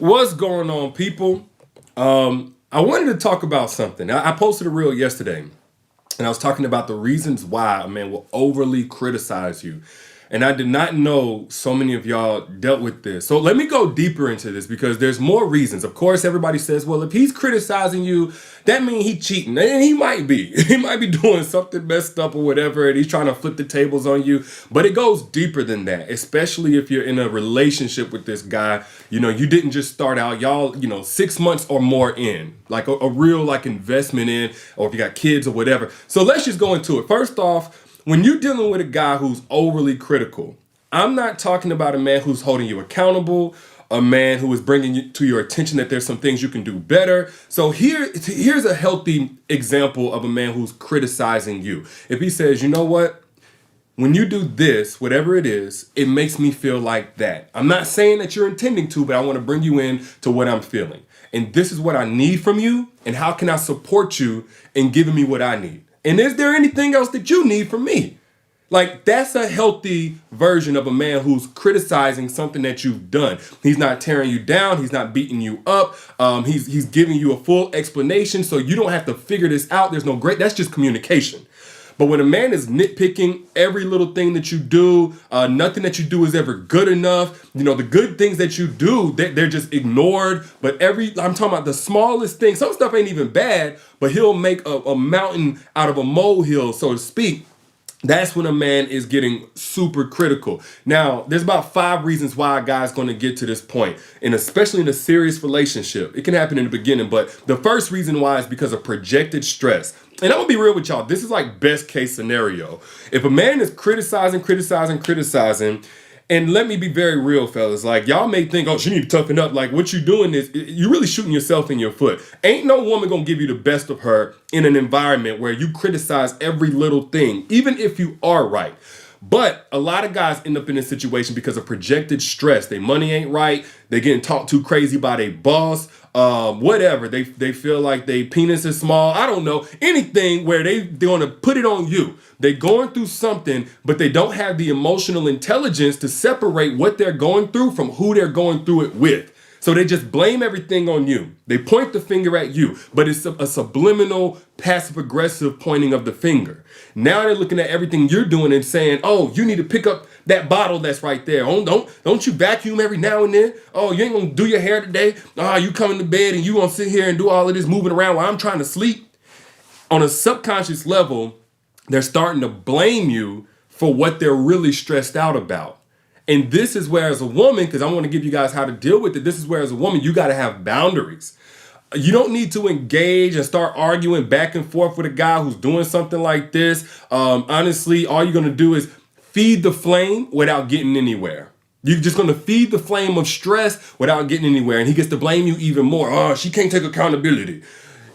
What's going on, people? I wanted to talk about something. I posted a reel yesterday, and I was talking about the reasons why a man will overly criticize you. And I did not know so many of y'all dealt with this. So let me go deeper into this because there's more reasons. Of course, everybody says, well, if he's criticizing you, that means he's cheating. And he might be. He might be doing something messed up or whatever, and he's trying to flip the tables on you. But it goes deeper than that, especially if you're in a relationship with this guy. You know, you didn't just start out, y'all, 6 months or more in, like a real like investment in, or if you got kids or whatever. So let's just go into it. First off, when you're dealing with a guy who's overly critical, I'm not talking about a man who's holding you accountable, a man who is bringing you to your attention that there's some things you can do better. So here's a healthy example of a man who's criticizing you. If he says, you know what? When you do this, whatever it is, it makes me feel like that. I'm not saying that you're intending to, but I want to bring you in to what I'm feeling. And this is what I need from you. And how can I support you in giving me what I need? And is there anything else that you need from me? Like, that's a healthy version of a man who's criticizing something that you've done. He's not tearing you down. He's not beating you up. He's giving you a full explanation so you don't have to figure this out. There's no great, that's just communication. But when a man is nitpicking every little thing that you do, nothing that you do is ever good enough. You know, the good things that you do, they're just ignored. But I'm talking about the smallest thing. Some stuff ain't even bad, but he'll make a mountain out of a molehill, so to speak. That's when a man is getting super critical. Now, there's about 5 reasons why a guy's going to get to this point, and especially in a serious relationship. It can happen in the beginning, but the first reason why is because of projected stress. And I'm going to be real with y'all. This is like best case scenario. If a man is criticizing, and let me be very real, fellas. Like, y'all may think, oh, she need to toughen up. Like, what you doing is, you're really shooting yourself in your foot. Ain't no woman gonna give you the best of her in an environment where you criticize every little thing, even if you are right. But a lot of guys end up in this situation because of projected stress. Their money ain't right. They're getting talked too crazy by their boss. Whatever. They feel like their penis is small. I don't know. Anything where they're going to put it on you. They're going through something, but they don't have the emotional intelligence to separate what they're going through from who they're going through it with. So they just blame everything on you. They point the finger at you, but it's a subliminal, passive-aggressive pointing of the finger. Now they're looking at everything you're doing and saying, oh, you need to pick up that bottle that's right there. Oh, don't you vacuum every now and then? Oh, you ain't gonna do your hair today? Oh, you coming to bed and you gonna sit here and do all of this moving around while I'm trying to sleep? On a subconscious level, they're starting to blame you for what they're really stressed out about. And this is where, as a woman, because I want to give you guys how to deal with it, this is where, as a woman, you got to have boundaries. You don't need to engage and start arguing back and forth with a guy who's doing something like this. Honestly, all you're going to do is feed the flame without getting anywhere. You're just going to feed the flame of stress without getting anywhere. And he gets to blame you even more. Oh, she can't take accountability.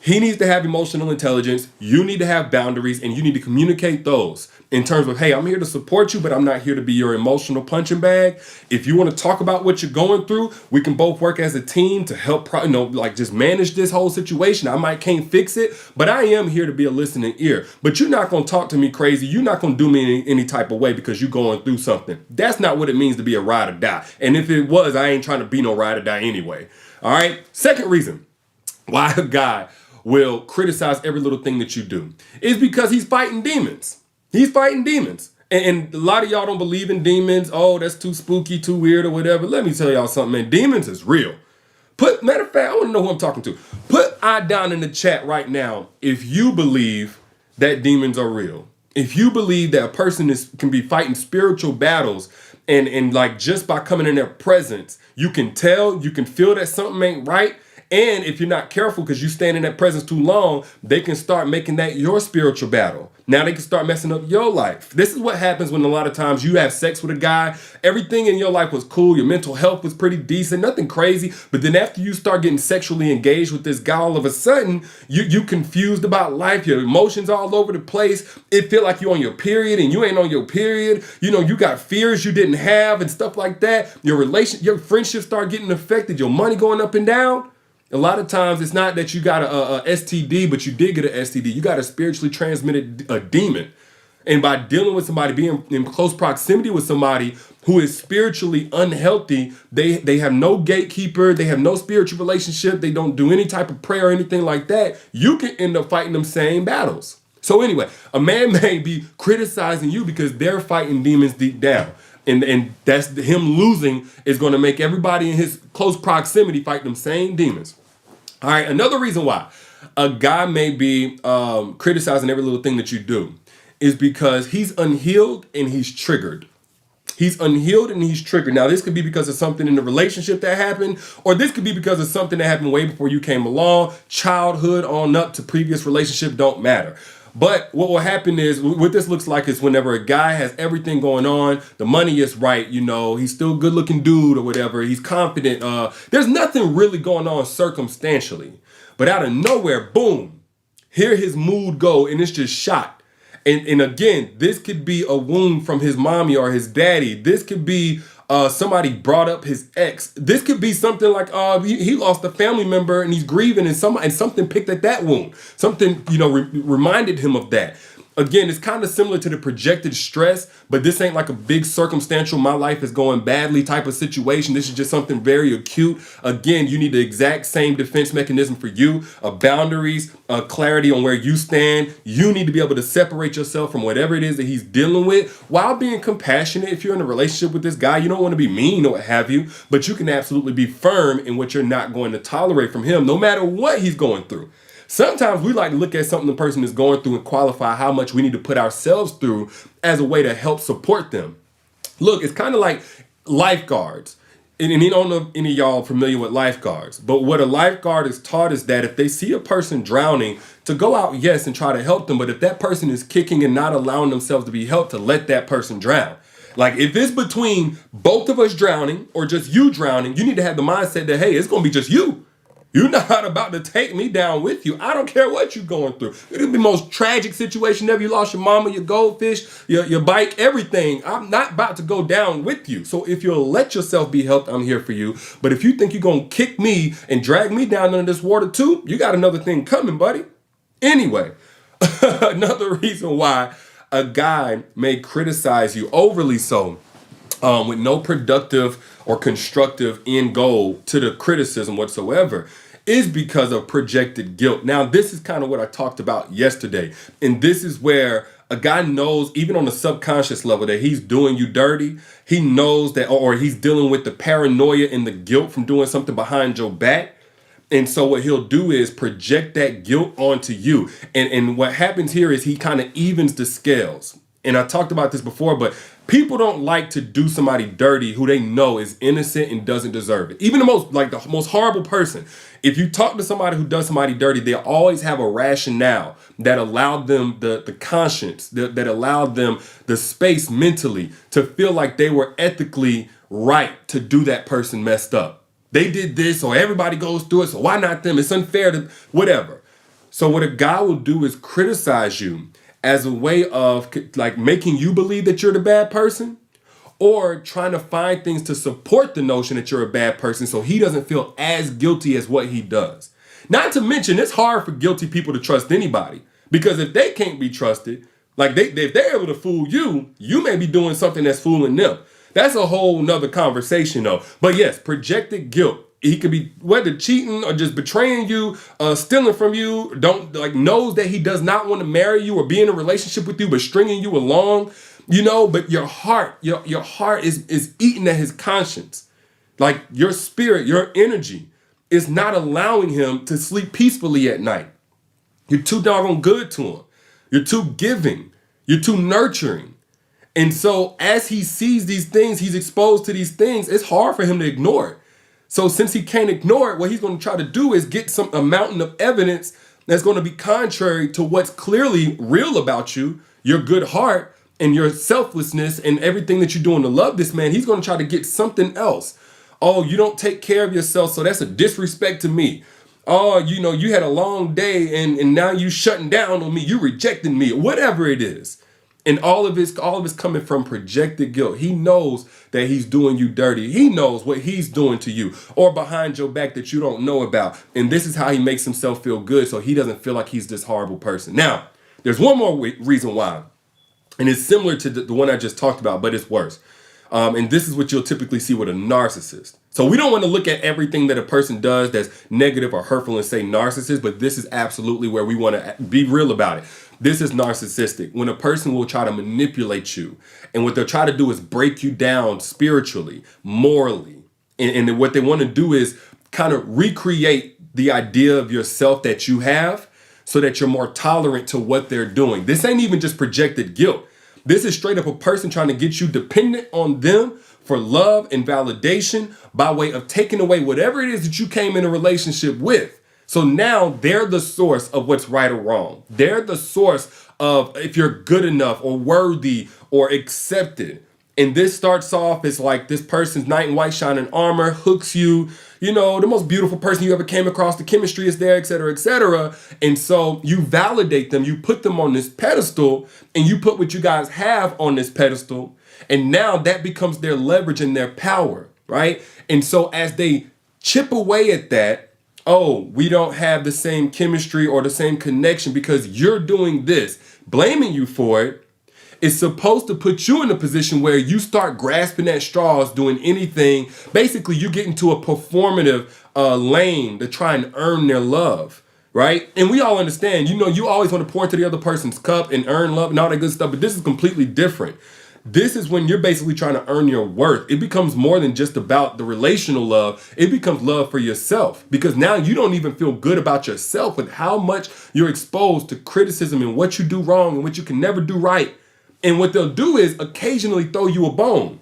He needs to have emotional intelligence. You need to have boundaries, and you need to communicate those in terms of, hey, I'm here to support you, but I'm not here to be your emotional punching bag. If you want to talk about what you're going through, we can both work as a team to help, just manage this whole situation. I can't fix it, but I am here to be a listening ear. But you're not going to talk to me crazy. You're not going to do me any type of way because you're going through something. That's not what it means to be a ride or die. And if it was, I ain't trying to be no ride or die anyway. All right. Second reason why a guy will criticize every little thing that you do is because he's fighting demons. He's fighting demons. And a lot of y'all don't believe in demons. Oh, that's too spooky, too weird or whatever. Let me tell y'all something, man. Demons is real. Matter of fact, I want to know who I'm talking to. Put I down in the chat right now if you believe that demons are real. If you believe that a person can be fighting spiritual battles and like just by coming in their presence, you can tell, you can feel that something ain't right. And if you're not careful, because you stand in that presence too long, they can start making that your spiritual battle. Now they can start messing up your life. This is what happens when a lot of times you have sex with a guy. Everything in your life was cool. Your mental health was pretty decent, nothing crazy. But then after you start getting sexually engaged with this guy, all of a sudden, you confused about life. Your emotions all over the place. It feel like you're on your period and you ain't on your period. You know, you got fears you didn't have and stuff like that. Your friendships start getting affected. Your money going up and down. A lot of times it's not that you got a STD, but you did get an STD. You got a spiritually transmitted a demon. And by dealing with somebody, being in close proximity with somebody who is spiritually unhealthy, they have no gatekeeper, they have no spiritual relationship, they don't do any type of prayer or anything like that, you can end up fighting them same battles. So anyway, a man may be criticizing you because they're fighting demons deep down. And that's him losing is going to make everybody in his close proximity fight them same demons. All right, another reason why a guy may be criticizing every little thing that you do is because he's unhealed and he's triggered. He's unhealed and he's triggered. Now, this could be because of something in the relationship that happened, or this could be because of something that happened way before you came along, childhood on up to previous relationship, don't matter. But what will happen is, what this looks like is whenever a guy has everything going on, the money is right, he's still a good looking dude or whatever, he's confident, there's nothing really going on circumstantially. But out of nowhere, boom, here his mood go and it's just shot. And again, this could be a wound from his mommy or his daddy. This could be somebody brought up his ex. This could be something like he lost a family member and he's grieving and something picked at that wound. Something, reminded him of that. Again, it's kind of similar to the projected stress, but this ain't like a big circumstantial, my life is going badly type of situation. This is just something very acute. Again, you need the exact same defense mechanism for you, boundaries, clarity on where you stand. You need to be able to separate yourself from whatever it is that he's dealing with while being compassionate. If you're in a relationship with this guy, you don't want to be mean or what have you, but you can absolutely be firm in what you're not going to tolerate from him, no matter what he's going through. Sometimes we like to look at something the person is going through and qualify how much we need to put ourselves through as a way to help support them. Look, it's kind of like lifeguards. And I don't know if any of y'all are familiar with lifeguards, but what a lifeguard is taught is that if they see a person drowning, to go out, yes, and try to help them. But if that person is kicking and not allowing themselves to be helped, to let that person drown. Like if it's between both of us drowning or just you drowning, you need to have the mindset that, hey, it's going to be just you. You're not about to take me down with you. I don't care what you're going through. It could be the most tragic situation ever. You lost your mama, your goldfish, your bike, everything. I'm not about to go down with you. So if you'll let yourself be helped, I'm here for you. But if you think you're going to kick me and drag me down under this water too, you got another thing coming, buddy. Anyway, another reason why a guy may criticize you overly so, with no productive or constructive end goal to the criticism whatsoever, is because of projected guilt. Now, this is kind of what I talked about yesterday. And this is where a guy knows, even on a subconscious level, that he's doing you dirty. He knows that, or he's dealing with the paranoia and the guilt from doing something behind your back. And so what he'll do is project that guilt onto you. And what happens here is he kind of evens the scales. And I talked about this before, but people don't like to do somebody dirty who they know is innocent and doesn't deserve it. Even the most horrible person. If you talk to somebody who does somebody dirty, they always have a rationale that allowed them the conscience, that allowed them the space mentally to feel like they were ethically right to do that person messed up. They did this, or everybody goes through it, so why not them? It's unfair to whatever. So what a guy will do is criticize you as a way of like making you believe that you're the bad person, or trying to find things to support the notion that you're a bad person so he doesn't feel as guilty as what he does. Not to mention, it's hard for guilty people to trust anybody, because if they can't be trusted, like if they're able to fool you, you may be doing something that's fooling them. That's a whole nother conversation though. But yes, projected guilt. He could be whether cheating or just betraying you, stealing from you, knows that he does not want to marry you or be in a relationship with you, but stringing you along, but your heart is eating at his conscience. Like your spirit, your energy is not allowing him to sleep peacefully at night. You're too doggone good to him. You're too giving. You're too nurturing. And so as he sees these things, he's exposed to these things, it's hard for him to ignore it. So since he can't ignore it, what he's going to try to do is get a mountain of evidence that's going to be contrary to what's clearly real about you, your good heart and your selflessness and everything that you're doing to love this man. He's going to try to get something else. Oh, you don't take care of yourself, so that's a disrespect to me. Oh, you had a long day and now you shutting down on me. You rejecting me, whatever it is. And all of it's coming from projected guilt. He knows that he's doing you dirty. He knows what he's doing to you or behind your back that you don't know about. And this is how he makes himself feel good so he doesn't feel like he's this horrible person. Now, there's one more reason why And it's similar to the one I just talked about, but it's worse. And this is what you'll typically see with a narcissist. So we don't want to look at everything that a person does that's negative or hurtful and say narcissist, but this is absolutely where we want to be real about it. This is narcissistic. When a person will try to manipulate you, and what they'll try to do is break you down spiritually, morally. And what they want to do is kind of recreate the idea of yourself that you have so that you're more tolerant to what they're doing. This ain't even just projected guilt. This is straight up a person trying to get you dependent on them for love and validation by way of taking away whatever it is that you came in a relationship with. So now they're the source of what's right or wrong. They're the source of if you're good enough or worthy or accepted. And this starts off as like this person's knight in white shining armor, hooks you, you know, the most beautiful person you ever came across, the chemistry is there, et cetera, et cetera. And so you validate them, you put them on this pedestal, and you put what you guys have on this pedestal. And now that becomes their leverage and their power, right? And so as they chip away at that, oh, we don't have the same chemistry or the same connection because you're doing this, blaming you for it, is supposed to put you in a position where you start grasping at straws, doing anything. Basically, you get into a performative lane to try and earn their love, right? And we all understand, you know, you always want to pour into the other person's cup and earn love and all that good stuff, but this is completely different. This is when you're basically trying to earn your worth. It becomes more than just about the relational love. It becomes love for yourself because now you don't even feel good about yourself with how much you're exposed to criticism and what you do wrong and what you can never do right. And what they'll do is occasionally throw you a bone.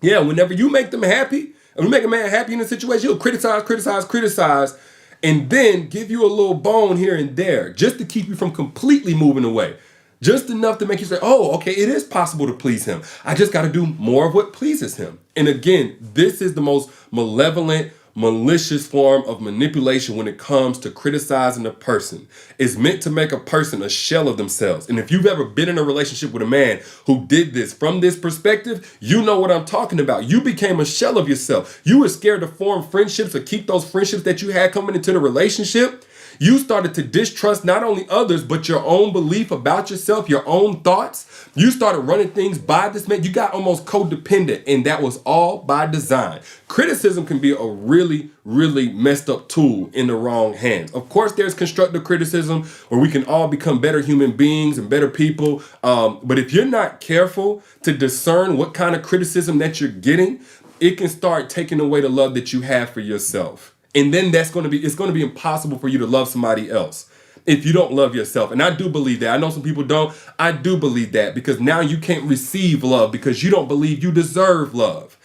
Yeah, whenever you make them happy, and you make a man happy in a situation, he'll criticize, and then give you a little bone here and there just to keep you from completely moving away. Just enough to make you say, oh, okay, it is possible to please him. I just got to do more of what pleases him. And again, this is the most malevolent, malicious form of manipulation when it comes to criticizing a person. It's meant to make a person a shell of themselves. And if you've ever been in a relationship with a man who did this from this perspective, you know what I'm talking about. You became a shell of yourself. You were scared to form friendships or keep those friendships that you had coming into the relationship. You started to distrust not only others, but your own belief about yourself, your own thoughts. You started running things by this man. You got almost codependent, and that was all by design. Criticism can be a really, really messed up tool in the wrong hands. Of course, there's constructive criticism where we can all become better human beings and better people. But if you're not careful to discern what kind of criticism that you're getting, it can start taking away the love that you have for yourself. And then it's going to be impossible for you to love somebody else if you don't love yourself. And I do believe that. I know some people don't. I do believe that because now you can't receive love because you don't believe you deserve love.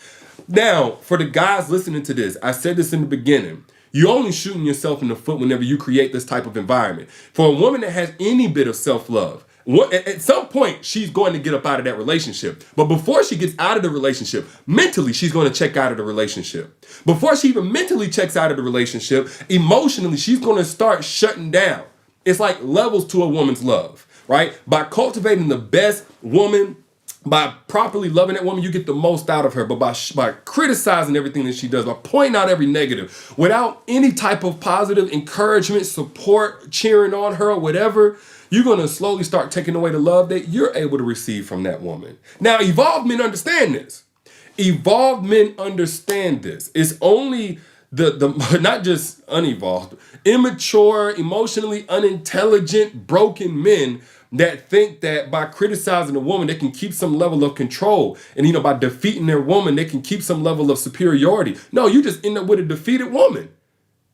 Now, for the guys listening to this, I said this in the beginning. You're only shooting yourself in the foot whenever you create this type of environment. For a woman that has any bit of self-love, at some point, she's going to get up out of that relationship. But before she gets out of the relationship, mentally, she's going to check out of the relationship. Before she even mentally checks out of the relationship, emotionally, she's going to start shutting down. It's like levels to a woman's love, right? By cultivating the best woman, by properly loving that woman, you get the most out of her. But by criticizing everything that she does, by pointing out every negative, without any type of positive encouragement, support, cheering on her, or whatever, you're going to slowly start taking away the love that you're able to receive from that woman. Now, evolved men understand this. Evolved men understand this. It's only the not just unevolved, immature, emotionally unintelligent, broken men that think that by criticizing a woman, they can keep some level of control. And, by defeating their woman, they can keep some level of superiority. No, you just end up with a defeated woman.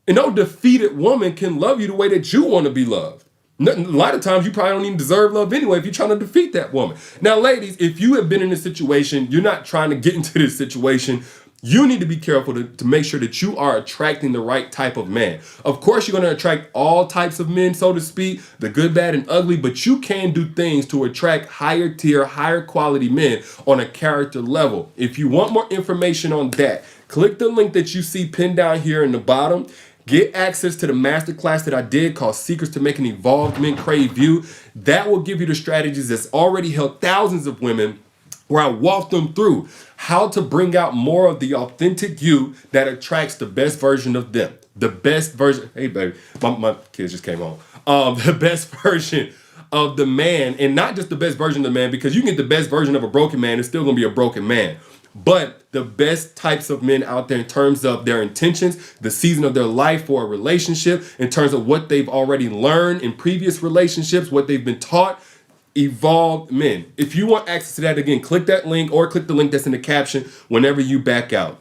And no defeated woman can love you the way that you want to be loved. A lot of times you probably don't even deserve love anyway if you're trying to defeat that woman. Now, ladies, if you have been in this situation, you're not trying to get into this situation, you need to be careful to make sure that you are attracting the right type of man. Of course, you're going to attract all types of men, so to speak, the good, bad, and ugly, but you can do things to attract higher tier, higher quality men on a character level. If you want more information on that, click the link that you see pinned down here in the bottom. Get access to the masterclass that I did called Secrets to Making Evolved Men Crave You. That will give you the strategies that's already helped thousands of women where I walk them through how to bring out more of the authentic you that attracts the best version of them. The best version. Hey, baby, my kids just came home. The best version of the man, and not just the best version of the man, because you can get the best version of a broken man, it's still gonna be a broken man. But the best types of men out there in terms of their intentions, the season of their life for a relationship, in terms of what they've already learned in previous relationships, what they've been taught, evolved men. If you want access to that, again, click that link or click the link that's in the caption whenever you back out.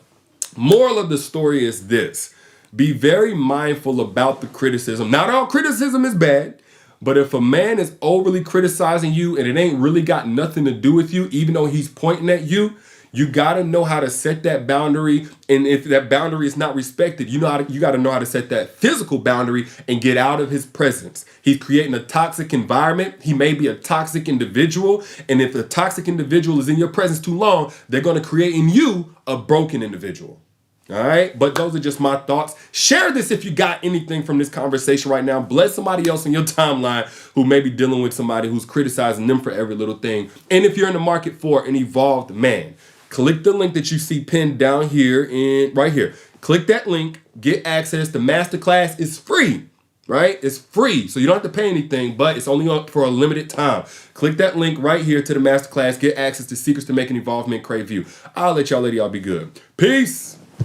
Moral of the story is this: be very mindful about the criticism. Not all criticism is bad, but if a man is overly criticizing you and it ain't really got nothing to do with you, even though he's pointing at you, you gotta know how to set that boundary. And if that boundary is not respected, you gotta know how to set that physical boundary and get out of his presence. He's creating a toxic environment. He may be a toxic individual. And if a toxic individual is in your presence too long, they're gonna create in you a broken individual. All right, but those are just my thoughts. Share this if you got anything from this conversation right now. Bless somebody else in your timeline who may be dealing with somebody who's criticizing them for every little thing. And if you're in the market for an evolved man, click the link that you see pinned down here and right here. Click that link, get access. The masterclass is free, right? It's free, so you don't have to pay anything, but it's only up for a limited time. Click that link right here to the masterclass, get access to Secrets to Make an Evolved Men Crave You. I'll let y'all be good. Peace.